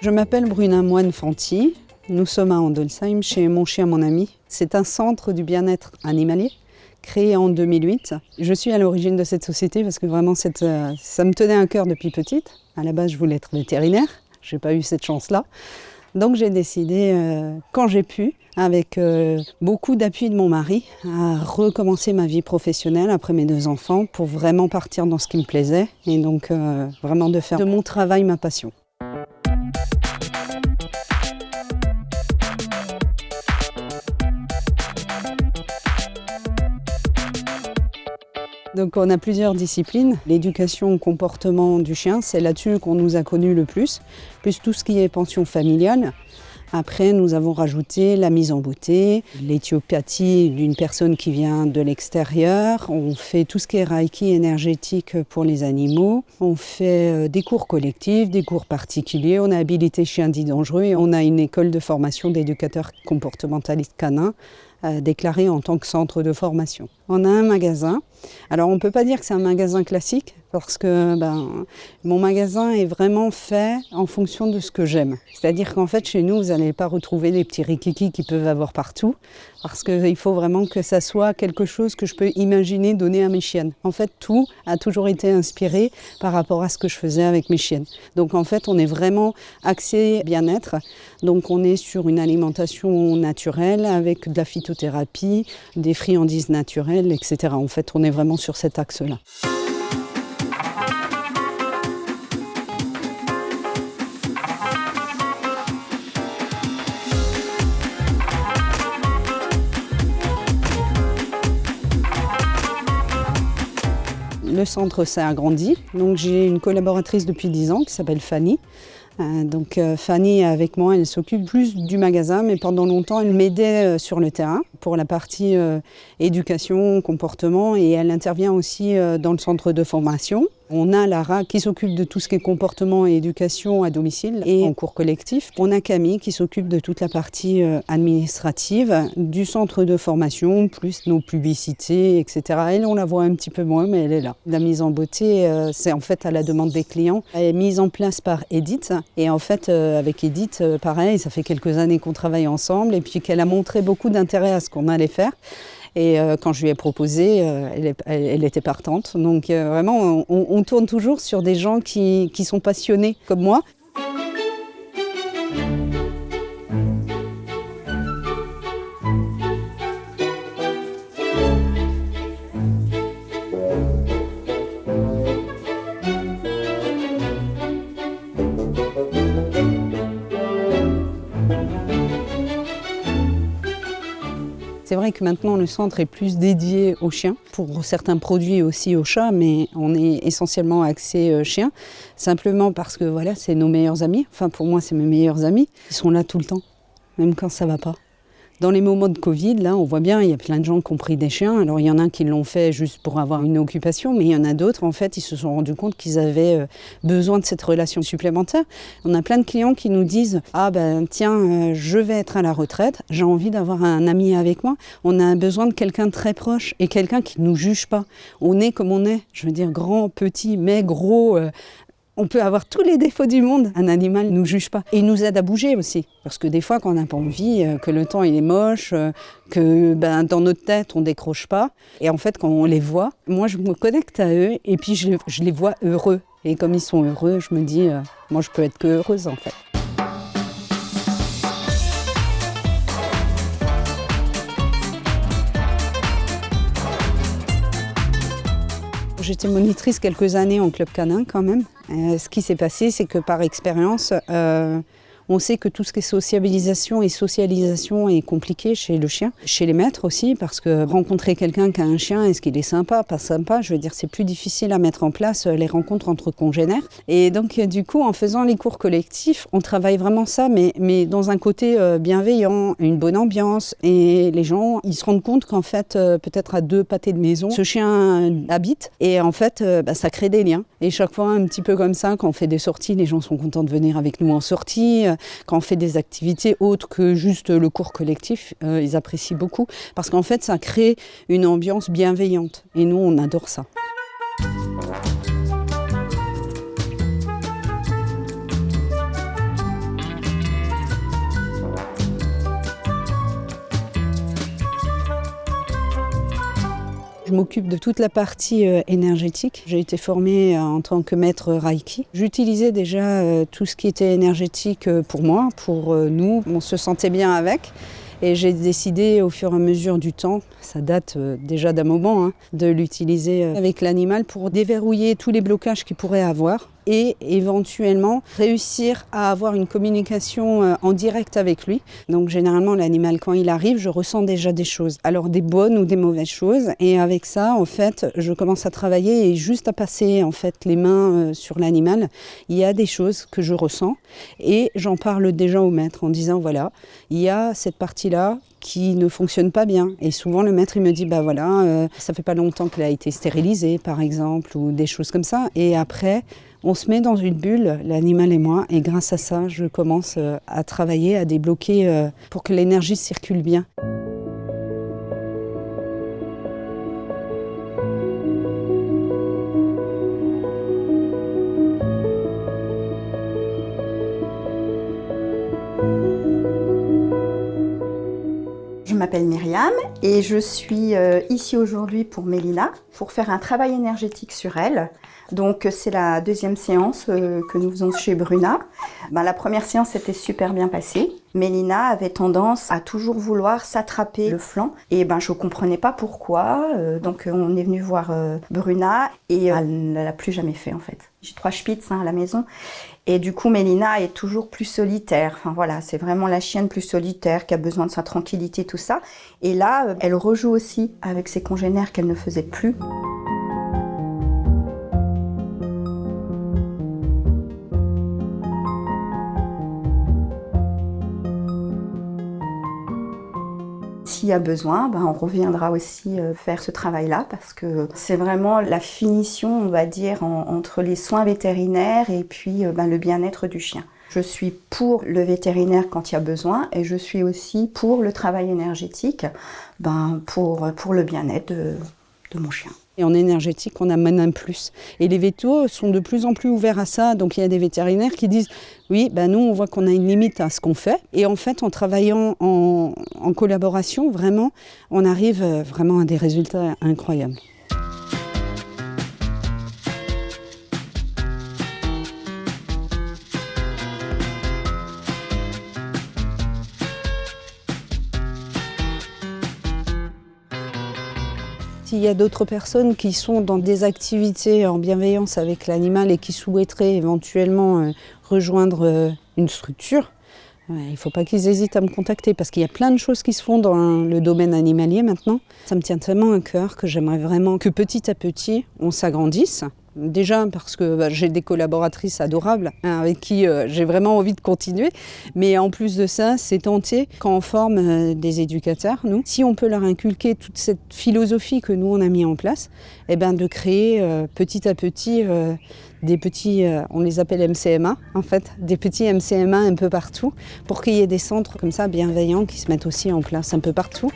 Je m'appelle Bruna Moine-Fanti. Nous sommes à Andolsheim chez Mon Chien Mon Ami. C'est un centre du bien-être animalier créé en 2008. Je suis à l'origine de cette société parce que vraiment ça me tenait à cœur depuis petite. À la base, je voulais être vétérinaire. Je n'ai pas eu cette chance-là. Donc j'ai décidé, quand j'ai pu, avec beaucoup d'appui de mon mari, à recommencer ma vie professionnelle après mes 2 enfants pour vraiment partir dans ce qui me plaisait et donc vraiment de faire de mon travail ma passion. Donc on a plusieurs disciplines. L'éducation au comportement du chien, c'est là-dessus qu'on nous a connus le plus tout ce qui est pension familiale. Après, nous avons rajouté la mise en beauté, l'éthiopathie d'une personne qui vient de l'extérieur. On fait tout ce qui est reiki énergétique pour les animaux. On fait des cours collectifs, des cours particuliers. On a habilité Chien dit dangereux et on a une école de formation d'éducateurs comportementalistes canins déclarée en tant que centre de formation. On a un magasin. Alors on ne peut pas dire que c'est un magasin classique parce que mon magasin est vraiment fait en fonction de ce que j'aime. C'est-à-dire qu'en fait chez nous, vous n'allez pas retrouver des petits rikiki qui peuvent avoir partout parce qu'il faut vraiment que ça soit quelque chose que je peux imaginer donner à mes chiennes. En fait, tout a toujours été inspiré par rapport à ce que je faisais avec mes chiennes. Donc en fait, on est vraiment axé bien-être. Donc on est sur une alimentation naturelle avec de la phytothérapie, des friandises naturelles, etc. En fait, on est vraiment sur cet axe-là. Le centre s'est agrandi, donc j'ai une collaboratrice depuis 10 ans qui s'appelle Fanny. Fanny est avec moi, elle s'occupe plus du magasin, mais pendant longtemps elle m'aidait sur le terrain pour la partie éducation, comportement et elle intervient aussi dans le centre de formation. On a Lara qui s'occupe de tout ce qui est comportement et éducation à domicile et en cours collectif. On a Camille qui s'occupe de toute la partie administrative du centre de formation, plus nos publicités, etc. Elle, on la voit un petit peu moins, mais elle est là. La mise en beauté, c'est en fait à la demande des clients. Elle est mise en place par Edith. Et en fait, avec Edith, pareil, ça fait quelques années qu'on travaille ensemble et puis qu'elle a montré beaucoup d'intérêt à ce qu'on allait faire. Et quand je lui ai proposé, elle était partante. Donc vraiment, on tourne toujours sur des gens qui sont passionnés comme moi. C'est vrai que maintenant le centre est plus dédié aux chiens, pour certains produits aussi aux chats, mais on est essentiellement axé chiens, simplement parce que voilà, c'est nos meilleurs amis, enfin pour moi c'est mes meilleurs amis, ils sont là tout le temps, même quand ça va pas. Dans les moments de Covid, là, on voit bien, il y a plein de gens qui ont pris des chiens. Alors, il y en a qui l'ont fait juste pour avoir une occupation, mais il y en a d'autres, en fait, ils se sont rendus compte qu'ils avaient besoin de cette relation supplémentaire. On a plein de clients qui nous disent « Ah ben tiens, je vais être à la retraite, j'ai envie d'avoir un ami avec moi. On a besoin de quelqu'un de très proche et quelqu'un qui ne nous juge pas. On est comme on est, je veux dire grand, petit, mais gros. On peut avoir tous les défauts du monde, un animal ne nous juge pas. Et il nous aide à bouger aussi. Parce que des fois, quand on n'a pas envie, que le temps il est moche, que dans notre tête, on ne décroche pas. Et en fait, quand on les voit, moi je me connecte à eux et puis je les vois heureux. Et comme ils sont heureux, je me dis, moi je peux être que heureuse en fait. J'étais monitrice quelques années en club canin quand même. Ce qui s'est passé, c'est que par expérience, on sait que tout ce qui est sociabilisation et socialisation est compliqué chez le chien, chez les maîtres aussi, parce que rencontrer quelqu'un qui a un chien, est-ce qu'il est sympa, pas sympa, je veux dire, c'est plus difficile à mettre en place les rencontres entre congénères. Et donc, du coup, en faisant les cours collectifs, on travaille vraiment ça, mais dans un côté bienveillant, une bonne ambiance. Et les gens, ils se rendent compte qu'en fait, peut-être à 2 pâtés de maison, ce chien habite. Et en fait, ça crée des liens. Et chaque fois, un petit peu comme ça, quand on fait des sorties, les gens sont contents de venir avec nous en sortie. Quand on fait des activités autres que juste le cours collectif, ils apprécient beaucoup. Parce qu'en fait, ça crée une ambiance bienveillante. Et nous, on adore ça. Je m'occupe de toute la partie énergétique. J'ai été formée en tant que maître Reiki. J'utilisais déjà tout ce qui était énergétique pour moi, pour nous. On se sentait bien avec. Et j'ai décidé au fur et à mesure du temps, ça date déjà d'un moment, de l'utiliser avec l'animal pour déverrouiller tous les blocages qu'il pourrait avoir et éventuellement réussir à avoir une communication en direct avec lui. Donc généralement l'animal quand il arrive, je ressens déjà des choses, alors des bonnes ou des mauvaises choses, et avec ça en fait je commence à travailler et juste à passer en fait les mains sur l'animal, il y a des choses que je ressens et j'en parle déjà au maître en disant voilà, il y a cette partie-là qui ne fonctionne pas bien. Et souvent le maître il me dit bah voilà, ça fait pas longtemps qu'elle a été stérilisée par exemple, ou des choses comme ça. Et après on se met dans une bulle, l'animal et moi, et grâce à ça je commence à travailler, à débloquer pour que l'énergie circule bien. Je m'appelle Myriam et je suis ici aujourd'hui pour Mélina, pour faire un travail énergétique sur elle. Donc c'est la deuxième séance que nous faisons chez Bruna. La première séance s'était super bien passée. Mélina avait tendance à toujours vouloir s'attraper le flanc et je ne comprenais pas pourquoi. Donc on est venu voir Bruna et elle ne l'a plus jamais fait en fait. J'ai 3 Spitz à la maison et du coup Mélina est toujours plus solitaire. Enfin voilà, c'est vraiment la chienne plus solitaire qui a besoin de sa tranquillité, tout ça. Et là, elle rejoue aussi avec ses congénères qu'elle ne faisait plus. S'il y a besoin, on reviendra aussi faire ce travail-là parce que c'est vraiment la finition, on va dire, entre les soins vétérinaires et puis le bien-être du chien. Je suis pour le vétérinaire quand il y a besoin et je suis aussi pour le travail énergétique pour le bien-être de mon chien. Et en énergétique, on amène un plus. Et les vétos sont de plus en plus ouverts à ça. Donc il y a des vétérinaires qui disent oui, nous on voit qu'on a une limite à ce qu'on fait. Et en fait, en travaillant en collaboration, vraiment, on arrive vraiment à des résultats incroyables. S'il y a d'autres personnes qui sont dans des activités en bienveillance avec l'animal et qui souhaiteraient éventuellement rejoindre une structure, il ne faut pas qu'ils hésitent à me contacter parce qu'il y a plein de choses qui se font dans le domaine animalier maintenant. Ça me tient tellement à cœur que j'aimerais vraiment que petit à petit, on s'agrandisse. Déjà parce que j'ai des collaboratrices adorables avec qui j'ai vraiment envie de continuer. Mais en plus de ça, c'est tenter quand on forme des éducateurs, nous, si on peut leur inculquer toute cette philosophie que nous on a mis en place, de créer petit à petit des petits, on les appelle MCMA en fait, des petits MCMA un peu partout pour qu'il y ait des centres comme ça bienveillants qui se mettent aussi en place un peu partout.